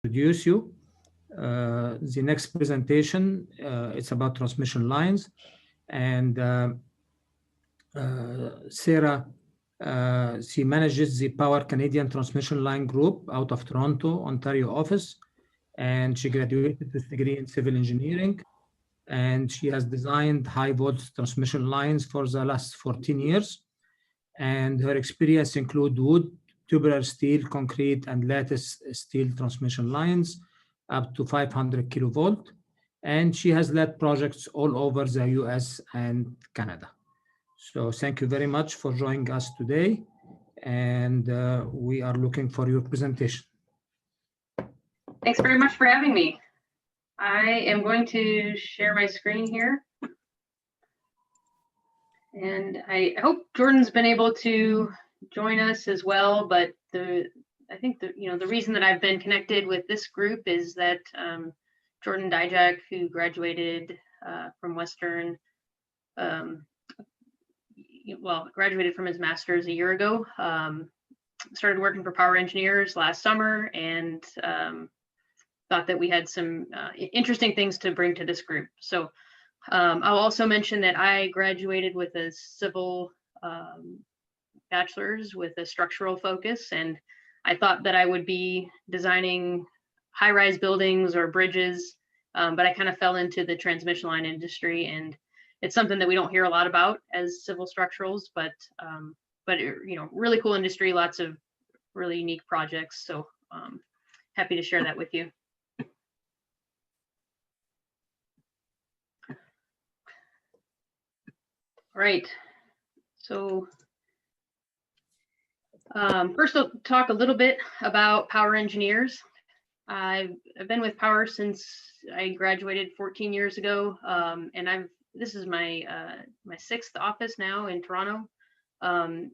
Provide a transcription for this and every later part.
introduce you. The next presentation, it's about transmission lines, and Sara, she manages the Power Canadian Transmission Line Group out of Toronto, Ontario office, and she graduated with a degree in civil engineering, and she has designed high voltage transmission lines for the last 14 years. And her experience include wood, tubular steel, concrete, and lattice steel transmission lines up to 500 kilovolt. And she has led projects all over the US and Canada. So thank you very much for joining us today. And we are looking for your presentation. Thanks very much for having me. I am going to share my screen here. And I hope Jordan's been able to join us as well, but I think the reason that I've been connected with this group is that Jordan Dijak, who graduated from Western, graduated from his master's a year ago, started working for Power Engineers last summer, and thought that we had some interesting things to bring to this group. So I'll also mention that I graduated with a civil bachelor's with a structural focus, and I thought that I would be designing high-rise buildings or bridges, but I kind of fell into the transmission line industry, and it's something that we don't hear a lot about as civil structurals, but really cool industry, lots of really unique projects. So happy to share that with you. Right. So first I'll talk a little bit about Power Engineers. I've been with Power since I graduated 14 years ago, and this is my my 6th office now in Toronto.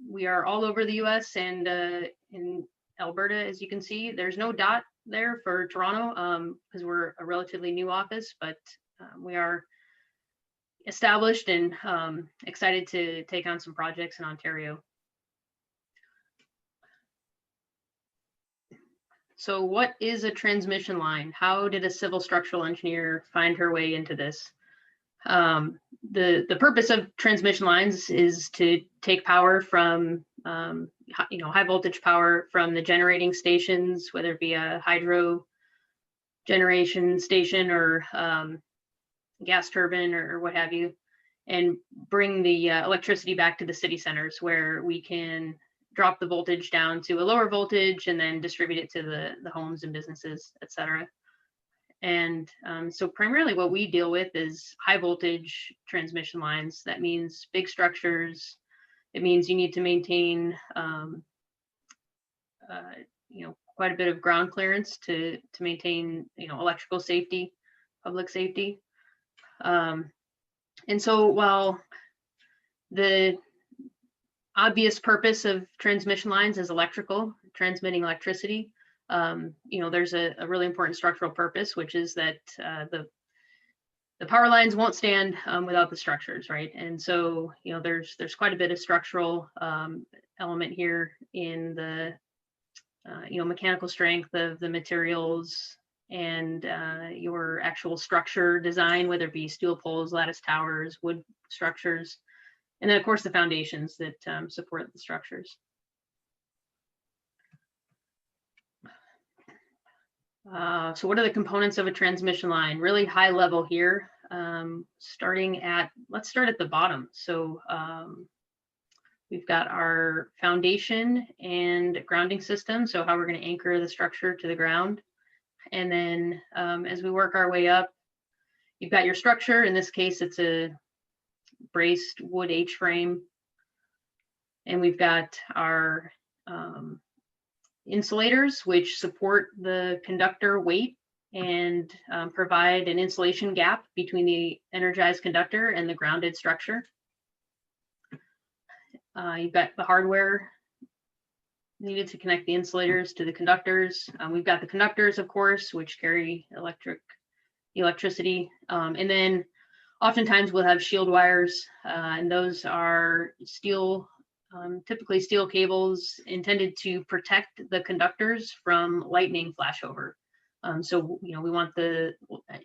We are all over the US and in Alberta, as you can see. There's no dot there for Toronto because we're a relatively new office, but we are established and excited to take on some projects in Ontario. So what is a transmission line? How did a civil structural engineer find her way into this? The purpose of transmission lines is to take power from high voltage power from the generating stations, whether it be a hydro generation station or gas turbine or what have you, and bring the electricity back to the city centers where we can drop the voltage down to a lower voltage and then distribute it to the homes and businesses, et cetera. And so primarily what we deal with is high voltage transmission lines. That means big structures. It means you need to maintain quite a bit of ground clearance to maintain electrical safety, public safety. And so while the obvious purpose of transmission lines is electrical, transmitting electricity, there's a really important structural purpose, which is that the power lines won't stand without the structures, right? And so there's quite a bit of structural element here in the mechanical strength of the materials and your actual structure design, whether it be steel poles, lattice towers, wood structures, and then of course the foundations that support the structures. So what are the components of a transmission line? Really high level here, let's start at the bottom. So we've got our foundation and grounding system, so how we're going to anchor the structure to the ground. And then as we work our way up, you've got your structure. In this case, it's a braced wood H-frame. And we've got our insulators, which support the conductor weight and provide an insulation gap between the energized conductor and the grounded structure. You've got the hardware needed to connect the insulators to the conductors. We've got the conductors, of course, which carry electricity. And then oftentimes we'll have shield wires, and those are steel, typically steel cables intended to protect the conductors from lightning flashover. So, you know, we want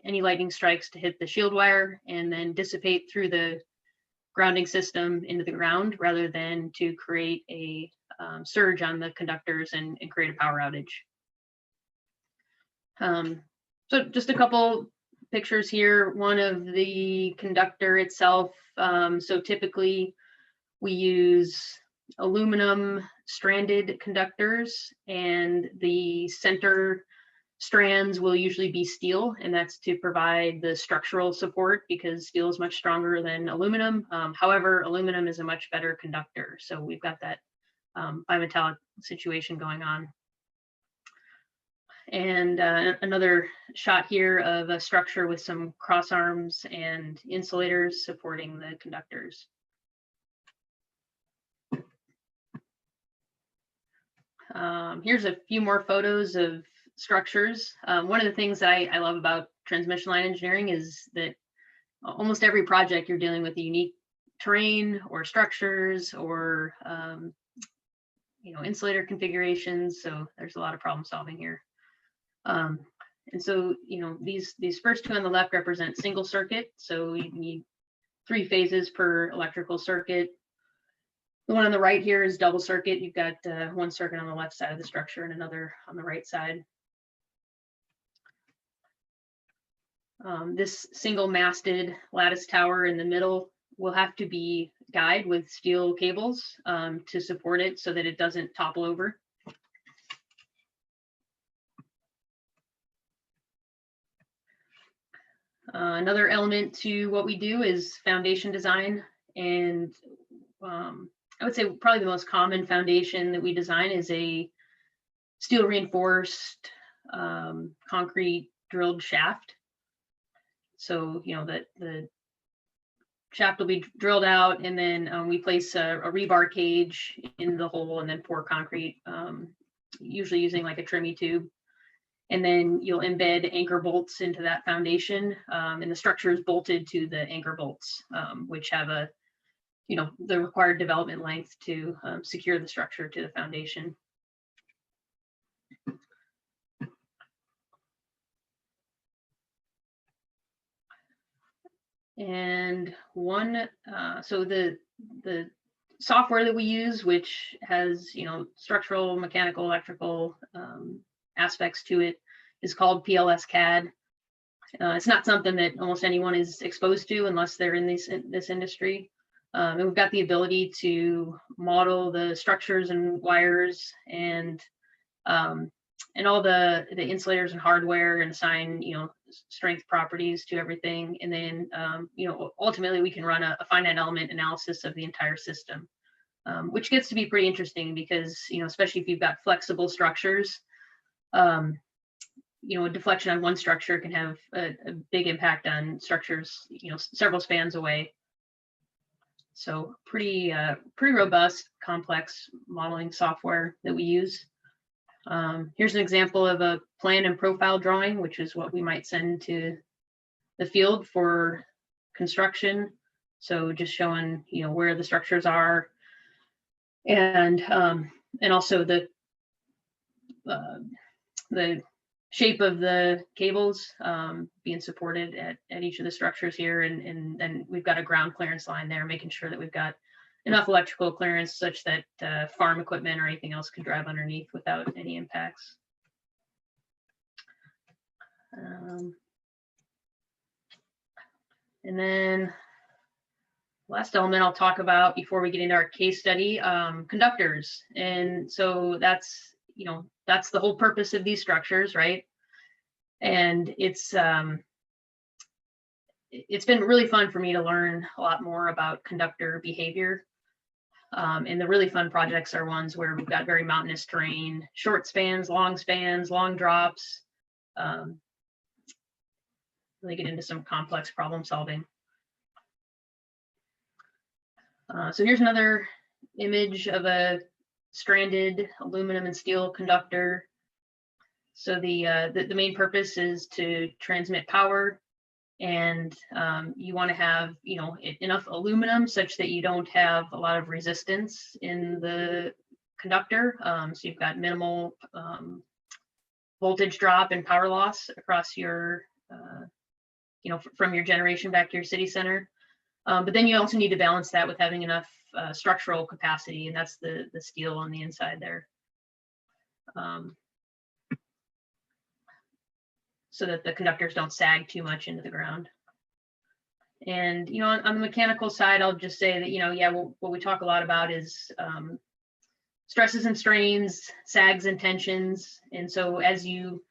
any lightning strikes to hit the shield wire and then dissipate through the grounding system into the ground, rather than to create a surge on the conductors and create a power outage. So just a couple pictures here. One of the conductor itself. So typically we use aluminum stranded conductors, and the center strands will usually be steel, and that's to provide the structural support because steel is much stronger than aluminum. However, aluminum is a much better conductor, so we've got that bimetallic situation going on. And another shot here of a structure with some cross arms and insulators supporting the conductors. Here's a few more photos of structures. One of the things that I love about transmission line engineering is that almost every project you're dealing with a unique terrain or structures or you know, insulator configurations. So there's a lot of problem solving here. And so, you know, these first two on the left represent single circuit. So you need 3 phases per electrical circuit. The one on the right here is double circuit. You've got 1 circuit on the left side of the structure and another on the right side. This single masted lattice tower in the middle will have to be guyed with steel cables to support it so that it doesn't topple over. Another element to what we do is foundation design, and I would say probably the most common foundation that we design is a steel reinforced concrete drilled shaft. So, you know, that the shaft will be drilled out, and then we place a rebar cage in the hole and then pour concrete, usually using like a trimmy tube. And then you'll embed anchor bolts into that foundation, and the structure is bolted to the anchor bolts, which have a, you know, the required development length to secure the structure to the foundation. And so the software that we use, which has, you know, structural, mechanical, electrical aspects to it, is called PLSCAD. It's not something that almost anyone is exposed to unless they're in this industry. And we've got the ability to model the structures and wires and all the insulators and hardware, and assign, you know, strength properties to everything. And then, you know, ultimately we can run a finite element analysis of the entire system, which gets to be pretty interesting because, you know, especially if you've got flexible structures, you know, a deflection on one structure can have a big impact on structures, you know, several spans away. So pretty robust, complex modeling software that we use. Here's an example of a plan and profile drawing, which is what we might send to the field for construction. So just showing, you know, where the structures are, and also the shape of the cables being supported at each of the structures here, and then we've got a ground clearance line there, making sure that we've got enough electrical clearance such that farm equipment or anything else can drive underneath without any impacts. And then last element I'll talk about before we get into our case study, conductors. And so that's, you know, that's the whole purpose of these structures, right? And it's been really fun for me to learn a lot more about conductor behavior. And the really fun projects are ones where we've got very mountainous terrain, short spans, long drops, really get into some complex problem solving. So here's another image of a stranded aluminum and steel conductor. So the main purpose is to transmit power, and you want to have, you know, enough aluminum such that you don't have a lot of resistance in the conductor. So you've got minimal voltage drop and power loss across your, from your generation back to your city center. But then you also need to balance that with having enough structural capacity, and that's the steel on the inside there. So that the conductors don't sag too much into the ground. And, on the mechanical side, I'll just say that, what we talk a lot about is stresses and strains, sags and tensions. And so as you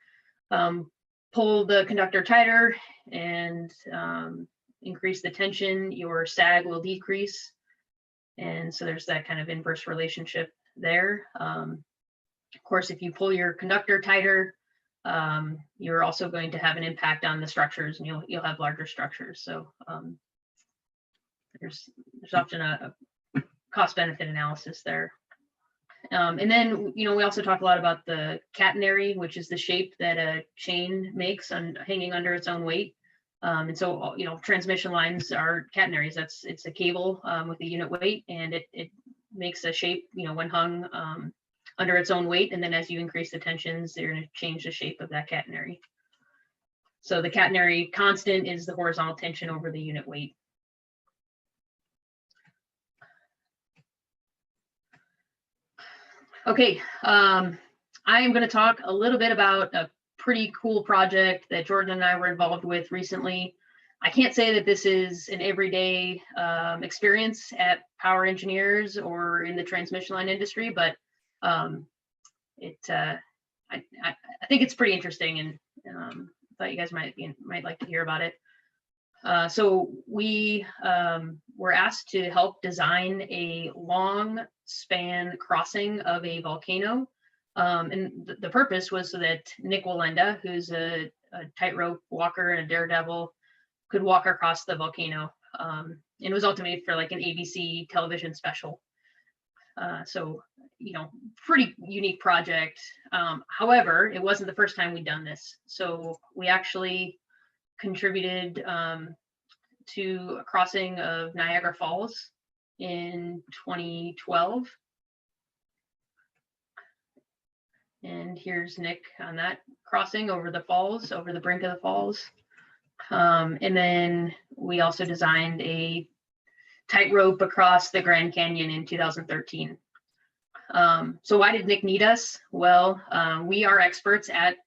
pull the conductor tighter and increase the tension, your sag will decrease. And so there's that kind of inverse relationship there. Of course, if you pull your conductor tighter, you're also going to have an impact on the structures, and you'll have larger structures. So there's often a cost benefit analysis there. And then, we also talk a lot about the catenary, which is the shape that a chain makes hanging under its own weight. And so, transmission lines are catenaries. It's a cable with a unit weight, and it makes a shape, when hung under its own weight. And then as you increase the tensions, they're going to change the shape of that catenary. So the catenary constant is the horizontal tension over the unit weight. Okay, I am going to talk a little bit about a pretty cool project that Jordan and I were involved with recently. I can't say that this is an everyday experience at Power Engineers or in the transmission line industry, but I think it's pretty interesting, and thought you guys might like to hear about it. So we were asked to help design a long span crossing of a volcano. And the purpose was so that Nick Walenda, who's a tightrope walker and a daredevil, could walk across the volcano. And it was also made for like an ABC television special. So, pretty unique project. However, it wasn't the first time we'd done this. So we actually contributed to a crossing of Niagara Falls in 2012. And here's Nick on that crossing over the falls, over the brink of the falls. And then we also designed a tightrope across the Grand Canyon in 2013. So why did Nick need us? Well, we are experts at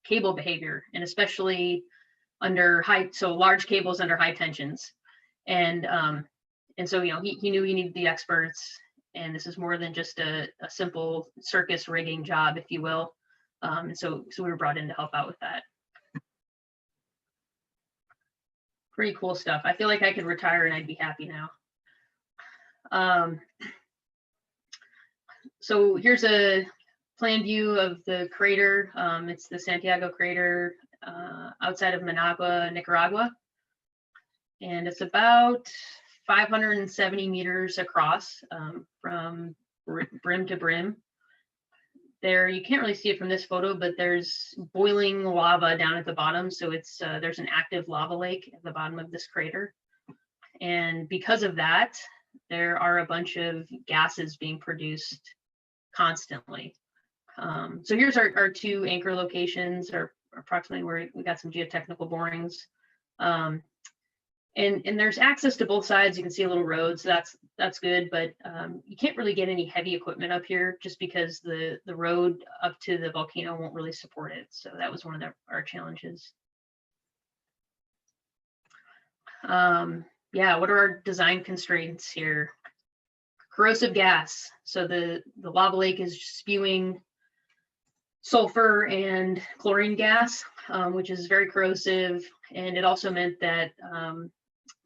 cable behavior, and especially under large cables under high tensions. And so, he knew he needed the experts, and this is more than just a simple circus rigging job, if you will. And so we were brought in to help out with that. Pretty cool stuff. I feel like I could retire and I'd be happy now. So here's a plan view of the crater. It's the Santiago Crater outside of Managua, Nicaragua. And it's about 570 meters across from brim to brim. There, you can't really see it from this photo, but there's boiling lava down at the bottom. So there's an active lava lake at the bottom of this crater. And because of that, there are a bunch of gases being produced constantly. So here's our two anchor locations, or approximately where we got some geotechnical borings. And there's access to both sides. You can see a little road, so that's good, but you can't really get any heavy equipment up here just because the road up to the volcano won't really support it. So that was one of our challenges. Yeah, what are our design constraints here? Corrosive gas. So the lava lake is spewing sulfur and chlorine gas, which is very corrosive. And it also meant that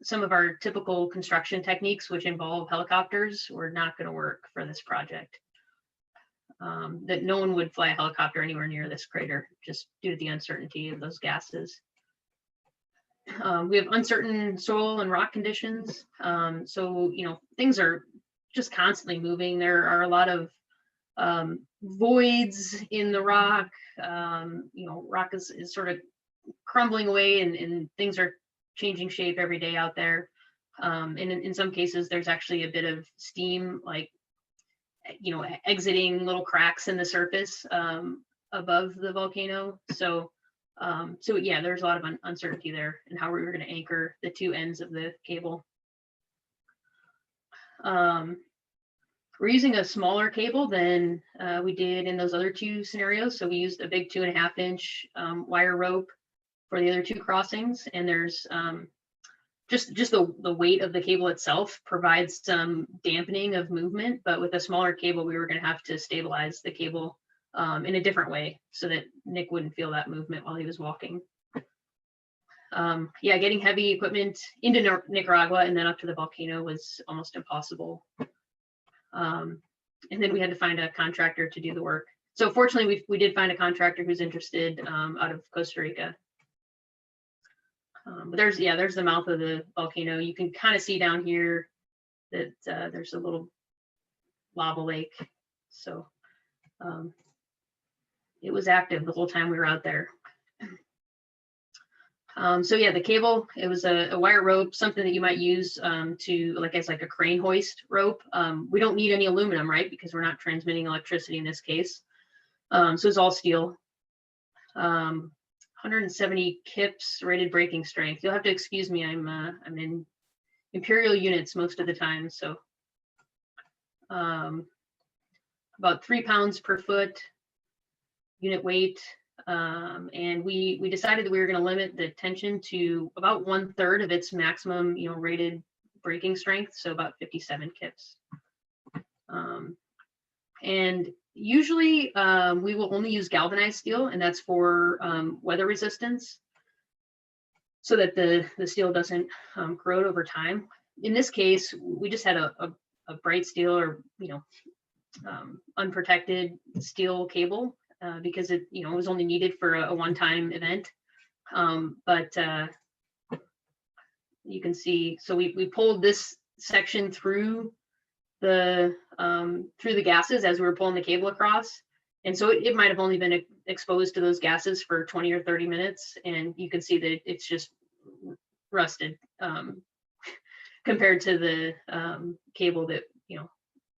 some of our typical construction techniques, which involve helicopters, were not going to work for this project. That no one would fly a helicopter anywhere near this crater, just due to the uncertainty of those gases. We have uncertain soil and rock conditions. So, things are just constantly moving. There are a lot of voids in the rock. Rock is sort of crumbling away, and things are changing shape every day out there. And in some cases, there's actually a bit of steam, like, exiting little cracks in the surface of above the volcano. So, so yeah, there's a lot of uncertainty there and how we were going to anchor the two ends of the cable. We're using a smaller cable than we did in those other two scenarios. So we used a big 2.5-inch wire rope for the other two crossings, and there's just the weight of the cable itself provides some dampening of movement, but with a smaller cable, we were going to have to stabilize the cable in a different way so that Nick wouldn't feel that movement while he was walking. Yeah, getting heavy equipment into Nicaragua and then up to the volcano was almost impossible. And then we had to find a contractor to do the work. So fortunately, we did find a contractor who's interested out of Costa Rica. But there's the mouth of the volcano. You can kind of see down here that there's a little lava lake. So it was active the whole time we were out there. So yeah, the cable, it was a wire rope, something that you might use as like a crane hoist rope. We don't need any aluminum, right? Because we're not transmitting electricity in this case. So it's all steel. 170 kips rated braking strength. You'll have to excuse me. I'm in imperial units most of the time. So about 3 pounds per foot unit weight. And we decided that we were going to limit the tension to about 1/3 of its maximum, rated braking strength, so about 57 kips. And usually we will only use galvanized steel, and that's for weather resistance, so that the steel doesn't corrode over time. In this case, we just had a bright steel or unprotected steel cable. Because it was only needed for a one-time event, but you can see. So we pulled this section through the gases as we were pulling the cable across, and so it might have only been exposed to those gases for 20 or 30 minutes, and you can see that it's just rusted compared to the cable that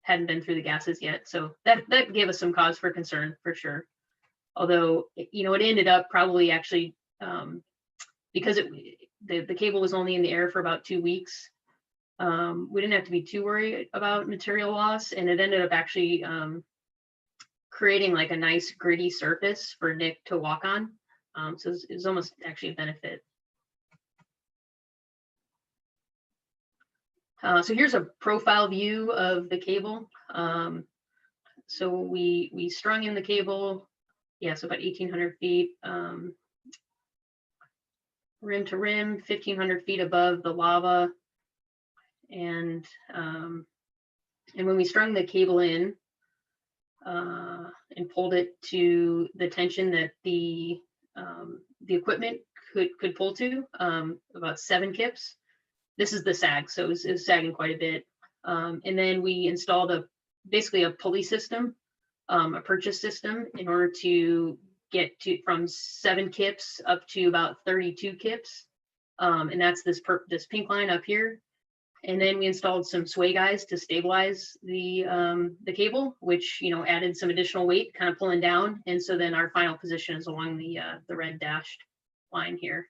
hadn't been through the gases yet. So that gave us some cause for concern for sure. Although, it ended up probably actually, because the cable was only in the air for about 2 weeks, we didn't have to be too worried about material loss. And it ended up actually creating like a nice gritty surface for Nick to walk on. So it was almost actually a benefit. So here's a profile view of the cable. So we strung in the cable, so about 1,800 feet, rim to rim, 1,500 feet above the lava. And when we strung the cable in and pulled it to the tension that the equipment could pull to, about 7 kips. This is the sag, so it was sagging quite a bit. And then we installed basically a pulley system, a purchase system, in order to get from 7 kips up to about 32 kips. And that's this pink line up here. And then we installed some sway guys to stabilize the cable, which added some additional weight, kind of pulling down. And so then our final position is along the red dashed line here.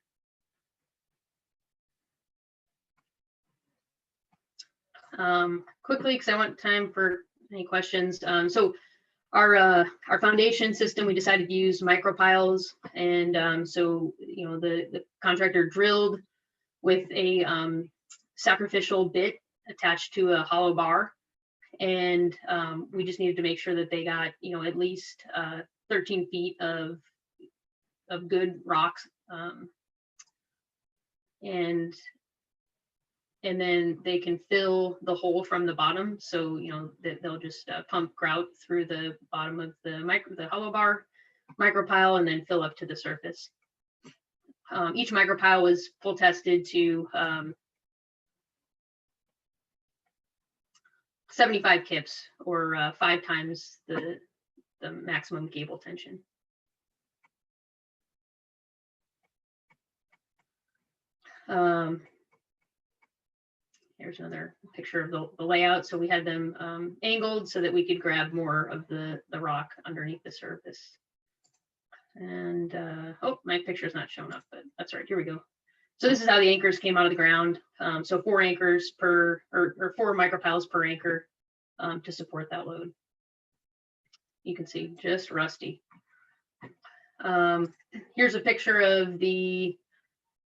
Quickly, because I want time for any questions. So our foundation system, we decided to use micropiles, and so the contractor drilled with a sacrificial bit attached to a hollow bar, and we just needed to make sure that they got at least 13 feet of good rocks, and then they can fill the hole from the bottom. So that they'll just pump grout through the bottom of the hollow bar micropile and then fill up to the surface. Each micropile was pull tested to 75 kips, or 5 times the maximum cable tension. Here's another picture of the layout. So we had them angled so that we could grab more of the rock underneath the surface. And oh, my picture's not showing up, but that's all right. Here we go. So this is how the anchors came out of the ground. So 4 anchors per, or 4 micropiles per anchor to support that load. You can see just rusty. Here's a picture of the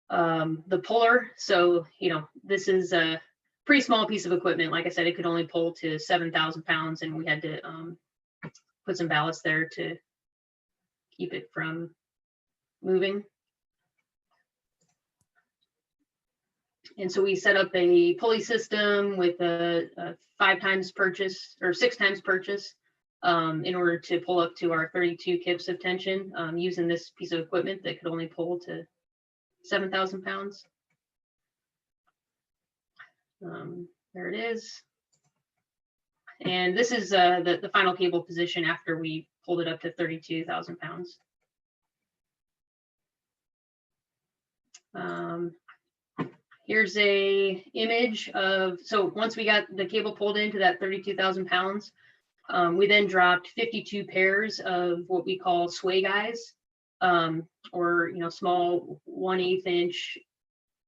puller. So, you know, this is a pretty small piece of equipment. Like I said, it could only pull to 7,000 pounds, and we had to put some ballast there to keep it from moving. And so we set up a pulley system with a 5 times purchase or 6 times purchase in order to pull up to our 32 kips of tension using this piece of equipment that could only pull to 7,000 pounds. There it is. And this is the final cable position after we pulled it up to 32,000 pounds. Here's a image of, so once we got the cable pulled into that 32,000 pounds, we then dropped 52 pairs of what we call sway guys, or, you know, small 1/8 inch,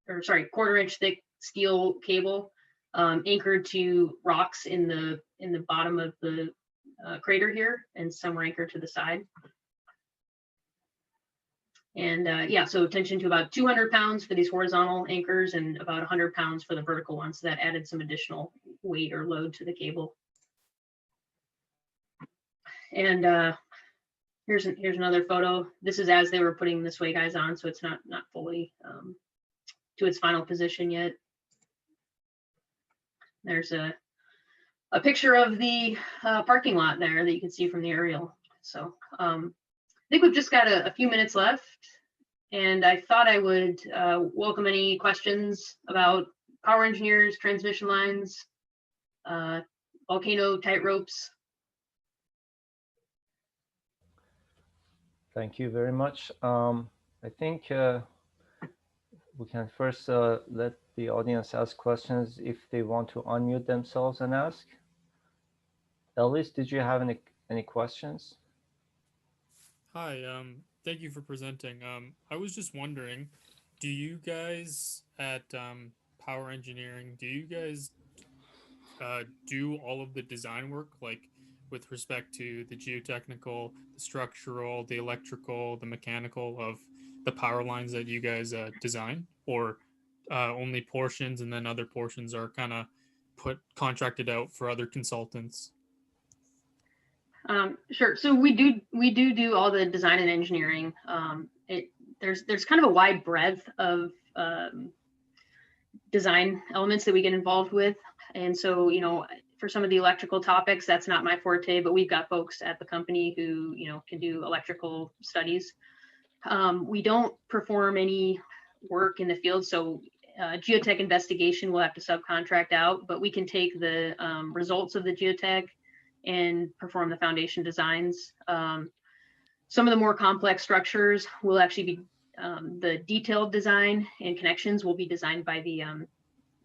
or sorry, 1/4 inch thick steel cable, anchored to rocks in the bottom of the crater here, and some were anchored to the side. And yeah, so tension to about 200 pounds for these horizontal anchors and about 100 pounds for the vertical ones. So that added some additional weight or load to the cable. And here's another photo. This is as they were putting the sway guys on, so it's not fully to its final position yet. There's a picture of the parking lot there that you can see from the aerial. So I think we've just got a few minutes left, and I thought I would welcome any questions about power engineers, transmission lines, volcano tight ropes. Thank you very much. I think we can first let the audience ask questions if they want to unmute themselves and ask. Elvis, did you have any questions? Hi, thank you for presenting. I was just wondering, do you guys at Power Engineering, do you guys do all of the design work, like with respect to the geotechnical, the structural, the electrical, the mechanical of the power lines that you guys design, or only portions and then other portions are kind of contracted out for other consultants? Sure. So we do all the design and engineering. There's kind of a wide breadth of design elements that we get involved with, and so, you know, for some of the electrical topics, that's not my forte, but we've got folks at the company who, you know, can do electrical studies. We don't perform any work in the field, so geotech investigation we'll have to subcontract out, but we can take the results of the geotech and perform the foundation designs. Some of the more complex structures will actually be the detailed design and connections will be designed by the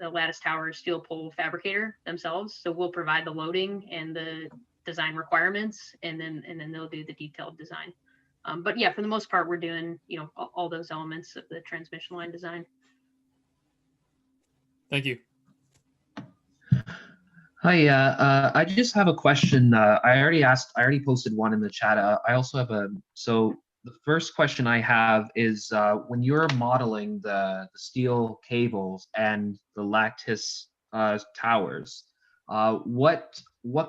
lattice tower steel pole fabricator themselves. So we'll provide the loading and the design requirements, and then they'll do the detailed design. But yeah, for the most part, we're doing, you know, all those elements of the transmission line design. Thank you. Hi, I just have a question. I already posted one in the chat. I also have so the first question I have is when you're modeling the steel cables and the lattice towers, what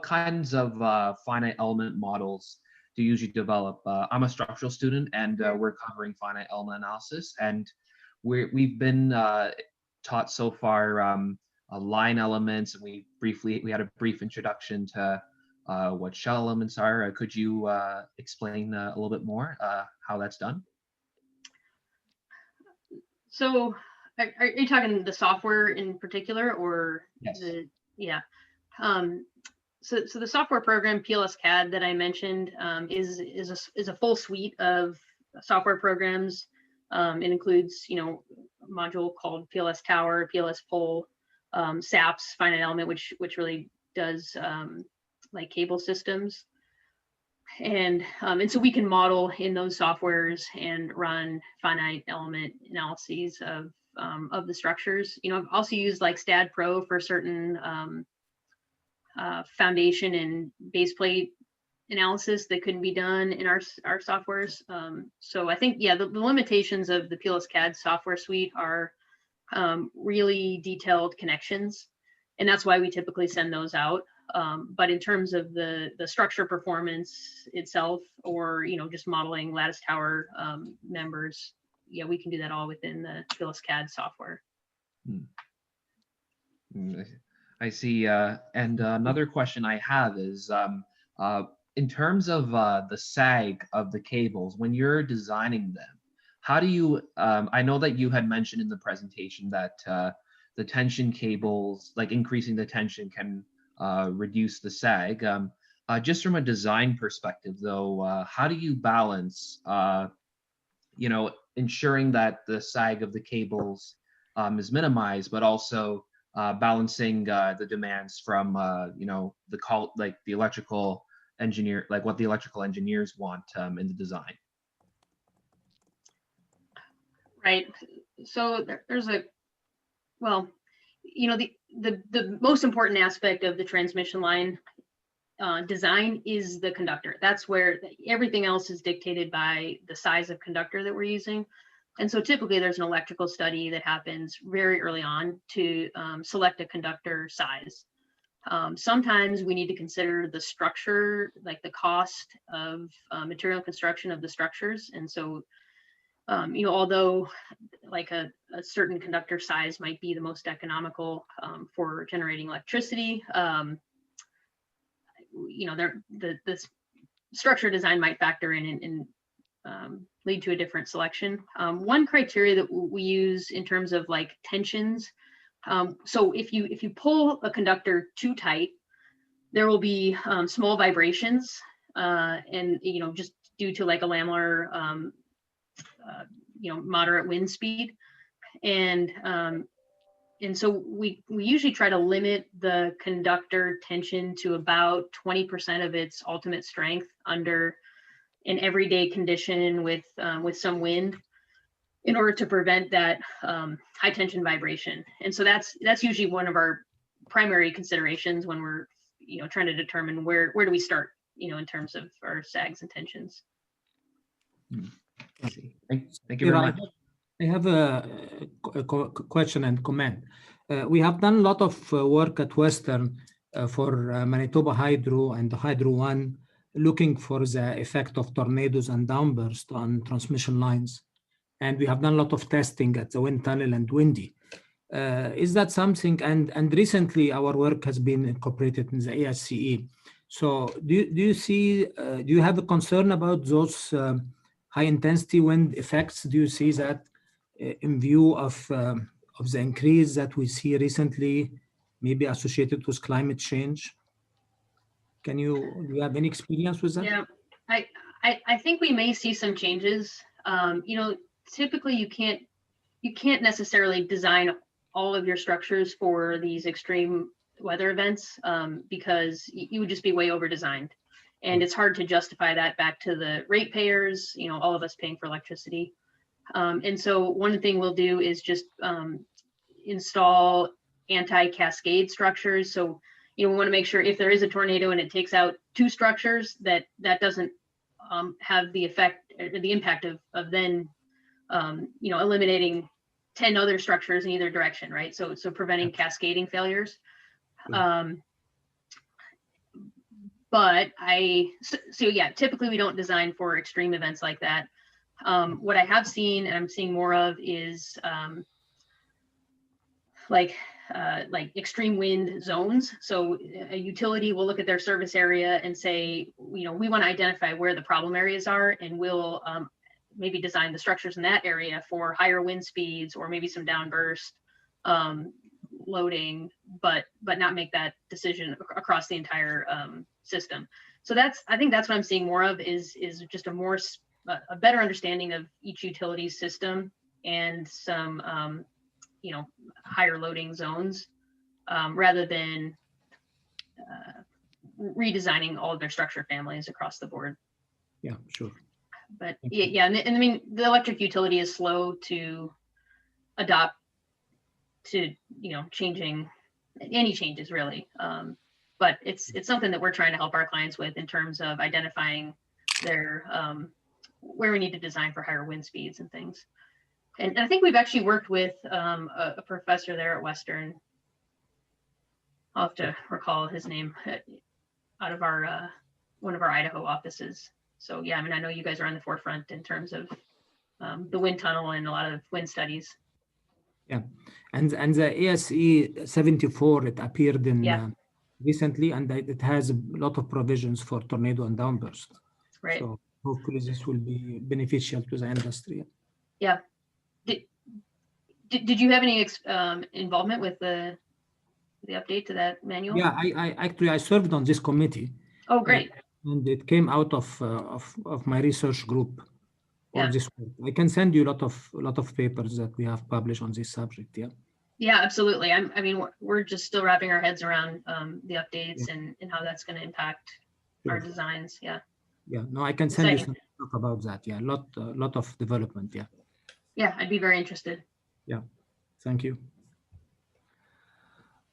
kinds of finite element models do you usually develop? I'm a structural student, and we're covering finite element analysis, and we've been taught so far line elements, and we had a brief introduction to what shell elements are. Could you explain a little bit more how that's done? So are you talking the software in particular, or? Yes. Yeah. So the software program PLSCAD that I mentioned is a full suite of software programs. It includes, you know, a module called PLS Tower, PLS Pole, SAP's finite element, which really does like cable systems. And so we can model in those softwares and run finite element analyses of the structures. I've also used like STAAD Pro for certain foundation and base plate analysis that couldn't be done in our softwares. So I think, yeah, the limitations of the PLSCAD software suite are really detailed connections, and that's why we typically send those out. But in terms of the structure performance itself, or just modeling lattice tower members, yeah, we can do that all within the PLSCAD software. I see. And another question I have is, in terms of the sag of the cables, when you're designing them, how do you, I know that you had mentioned in the presentation that the tension cables, like increasing the tension can reduce the sag. Just from a design perspective though, how do you balance, ensuring that the sag of the cables is minimized, but also balancing the demands from, the electrical engineer, like what the electrical engineers want in the design? Right. So there's well, the most important aspect of the transmission line design is the conductor. That's where everything else is dictated by the size of conductor that we're using. And so typically there's an electrical study that happens very early on to select a conductor size. Sometimes we need to consider the structure, like the cost of material construction of the structures. And so, although like a certain conductor size might be the most economical for generating electricity, the structure design might factor in and lead to a different selection. One criteria that we use in terms of like tensions, so if you pull a conductor too tight, there will be small vibrations, and just due to like a lamellar moderate wind speed, and so we usually try to limit the conductor tension to about 20% of its ultimate strength under an everyday condition with some wind, in order to prevent that high tension vibration. And so that's usually one of our primary considerations when we're trying to determine where do we start in terms of our sags and tensions. Thank you very much. I have a question and comment. We have done a lot of work at Western for Manitoba Hydro and Hydro One, looking for the effect of tornadoes and downburst on transmission lines. And we have done a lot of testing at the wind tunnel and Windy. Is that something, and recently our work has been incorporated in the ASCE. So do you have a concern about those high intensity wind effects? Do you see that in view of the increase that we see recently, maybe associated with climate change? Do you have any experience with that? Yeah, I think we may see some changes. Typically you can't necessarily design all of your structures for these extreme weather events because you would just be way over designed, and it's hard to justify that back to the ratepayers, all of us paying for electricity. And so one thing we'll do is just install anti-cascade structures. So we want to make sure if there is a tornado and it takes out 2 structures, that doesn't have the effect or the impact of then eliminating 10 other structures in either direction, right? So preventing cascading failures. But typically we don't design for extreme events like that. What I have seen, and I'm seeing more of, is like extreme wind zones. So a utility will look at their service area and say, we want to identify where the problem areas are, and we'll maybe design the structures in that area for higher wind speeds or maybe some downburst loading, but not make that decision across the entire system. So I think that's what I'm seeing more of is just a better understanding of each utility's system and some higher loading zones, rather than redesigning all of their structure families across the board. Yeah, sure. But Thank yeah, you. yeah, and I mean, the electric utility is slow to adopt to, you know, changing any changes really. But it's something that we're trying to help our clients with in terms of identifying their where we need to design for higher wind speeds and things. And I think we've actually worked with a professor there at Western. I'll have to recall his name, out of our one of our Idaho offices. So yeah, I mean, I know you guys are on the forefront in terms of the wind tunnel and a lot of wind studies. Yeah, and the ASE 74, it appeared in Yeah. Recently, and it has a lot of provisions for tornado and downburst. Right. So hopefully this will be beneficial to the industry. Yeah. Did you have any involvement with the update to that manual? Yeah, I actually served on this committee. Oh, great. And it came out of my research group. All Yeah. this work. I can send you a lot of papers that we have published on this subject. Yeah. Yeah, absolutely. I mean, we're just still wrapping our heads around the updates and how that's going to impact our Sure. designs. Yeah. Yeah. No, I can send you Exciting. some stuff about that. Yeah. Lot of development. Yeah. Yeah, I'd be very interested. Yeah. Thank you.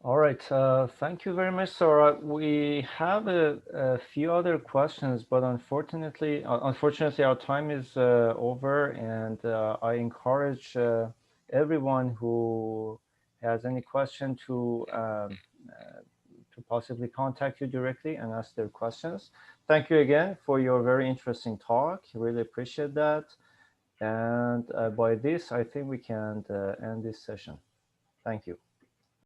All right, thank you very much, Sara. We have a few other questions, but unfortunately, our time is over, and I encourage everyone who has any question to possibly contact you directly and ask their questions. Thank you again for your very interesting talk. Really appreciate that. And by this, I think we can end this session. Thank you.